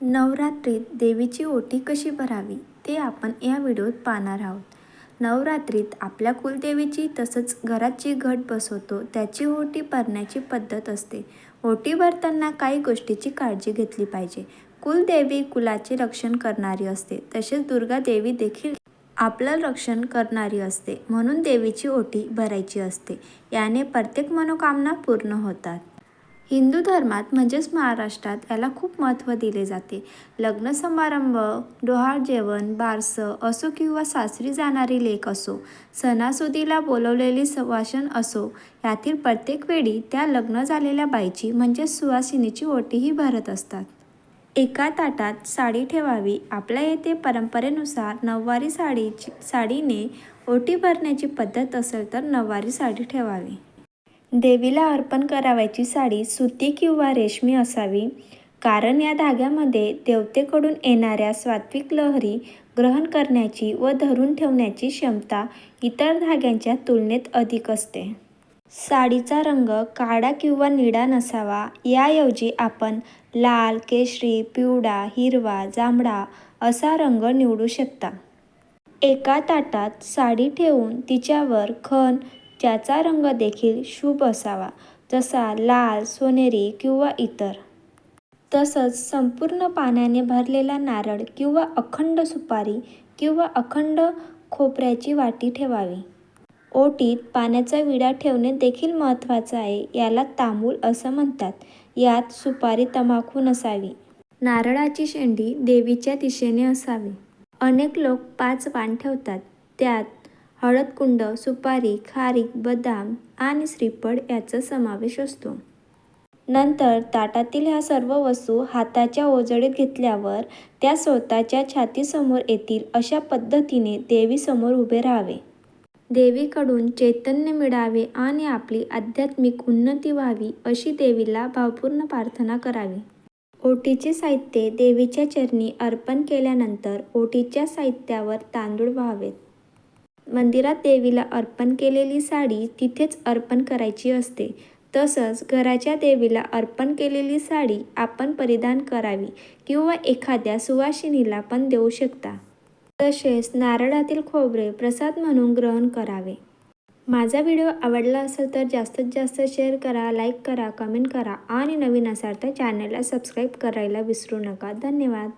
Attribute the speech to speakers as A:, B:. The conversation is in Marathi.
A: नवरात्रीत देवीची ओटी कशी भरावी ते आपण या व्हिडिओत पाहणार आहोत. नवरात्रीत आपल्या कुलदेवीची तसंच घरात जी घट बसवतो त्याची ओटी भरण्याची पद्धत असते. ओटी भरताना काही गोष्टीची काळजी घेतली पाहिजे. कुलदेवी कुलाचे रक्षण करणारी असते, तसेच दुर्गा देवी देखील आपलं रक्षण करणारी असते, म्हणून देवीची ओटी भरायची असते. याने प्रत्येक मनोकामना पूर्ण होतात. हिंदू धर्मात म्हणजेच महाराष्ट्रात याला खूप महत्त्व दिले जाते. लग्न समारंभ, डोहाळ जेवण, बारसं असो किंवा सासरी जाणारी लेक असो, सणासुदीला बोलवलेली सुवासिन असो, यातील प्रत्येक वेळी त्या लग्न झालेल्या बाईची म्हणजेच सुवासिनीची ओटीही भरत असतात. एका ताटात साडी ठेवावी. आपल्या येथे परंपरेनुसार नऊवारी साडीने ओटी भरण्याची पद्धत असेल तर नऊवारी साडी ठेवावी. देवीला अर्पण करावयाची साडी सुती किंवा रेशमी असावी, कारण या धाग्यामध्ये देवतेकडून येणाऱ्या सात्विक लहरी ग्रहण करण्याची व धरून ठेवण्याची क्षमता इतर धाग्यांच्या तुलनेत अधिक असते. साडीचा रंग काळा किंवा निळा नसावा. याऐवजी आपण लाल, केशरी, पिवळा, हिरवा, जांभळा असा रंग निवडू शकता. एका ताटात साडी ठेवून तिच्यावर खण ज्याचा रंग देखील शुभ असावा, जसा लाल, सोनेरी किंवा इतर. तसंच संपूर्ण पाण्याने भरलेला नारळ किंवा अखंड सुपारी किंवा अखंड खोबऱ्याची वाटी ठेवावी. ओटीत पाण्याचा विडा ठेवणे देखील महत्त्वाचं आहे. याला तांबूल असं म्हणतात. यात सुपारी, तंबाखू नसावी. नारळाची शेंडी देवीच्या दिशेने असावी. अनेक लोक 5 वाण ठेवतात. त्यात हळदकुंड, सुपारी, खारीक, बदाम आणि श्रीफळ याचा समावेश असतो. नंतर ताटातील ह्या सर्व वस्तू हाताच्या ओजडीत घेतल्यावर त्या स्वतःच्या छातीसमोर येतील अशा पद्धतीने देवीसमोर उभे राहावे. देवीकडून चैतन्य मिळावे आणि आपली आध्यात्मिक उन्नती व्हावी अशी देवीला भावपूर्ण प्रार्थना करावी. ओटीचे साहित्य देवीच्या चरणी अर्पण केल्यानंतर ओटीच्या साहित्यावर तांदूळ व्हावेत. मंदिरात देवीला अर्पण केलेली साडी तिथेच अर्पण करायची असते. तसंच घराच्या देवीला अर्पण केलेली साडी आपण परिधान करावी किंवा एखाद्या सुवासिनीला पण देऊ शकता. तसेच नारळातील खोबरे प्रसाद म्हणून ग्रहण करावे. माझा व्हिडिओ आवडला असेल तर जास्तीत जास्त शेअर करा, लाईक करा, कमेंट करा आणि नवीन असाल तर चॅनलला सबस्क्राईब करायला विसरू नका. धन्यवाद.